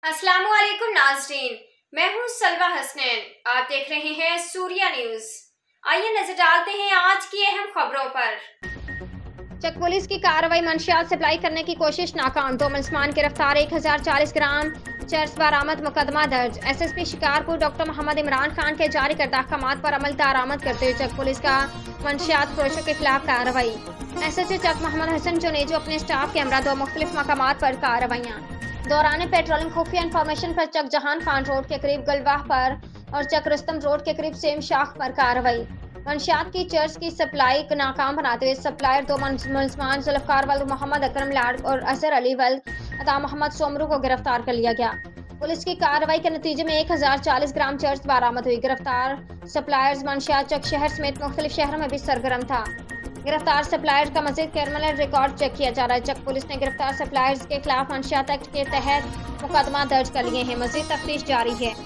अस्सलाम वालेकुम नाज़रीन, मैं हूँ सलवा हसनैन। आप देख रहे हैं सूर्या न्यूज। आइए नजर डालते हैं आज की अहम खबरों पर। चक पुलिस की कार्रवाई, मंशियात सप्लाई करने की कोशिश नाकाम, 2 मुलजमान गिरफ्तार, 1040 ग्राम चर्स बरामद, मुकदमा दर्ज। एसएसपी शिकारपुर डॉक्टर मोहम्मद इमरान खान के जारी करदा अहकामात पर अमल दरामद करते हुए चक पुलिस का मंशियात फरोशों के खिलाफ कार्रवाई। एसएचओ चक मोहम्मद हसन जुनेजो अपने स्टाफ के हमरा 2 मुख्तलिफ मकामात पर कार्रवाइयाँ दौरान पेट्रोलिंग खुफिया इंफॉर्मेशन पर चक जहान खान रोड के करीब गलवाह पर और चक रुस्तम रोड के करीब सेम शाख पर कार्रवाई। मंशियात की चर्च की सप्लाई को नाकाम बनाते हुए सप्लायर 2 मुलजमान जुल्फकार वल मोहम्मद अकरम लाड और अजहर अली वल अता मोहम्मद सोमरू को गिरफ्तार कर लिया गया। पुलिस की कार्रवाई के नतीजे में 1040 ग्राम चर्च बरामद हुई। गिरफ्तार सप्लायर्स मंशियात चक शहर समेत मुख्तलिफ शहरों में भी सरगर्म था। गिरफ्तार सप्लायर्स का मजीद क्रिमिनल रिकॉर्ड चेक किया जा रहा है। चक पुलिस ने गिरफ्तार सप्लायर्स के खिलाफ मंशियात एक्ट के तहत मुकदमा दर्ज कर लिए हैं। मजीद तफ्तीश जारी है।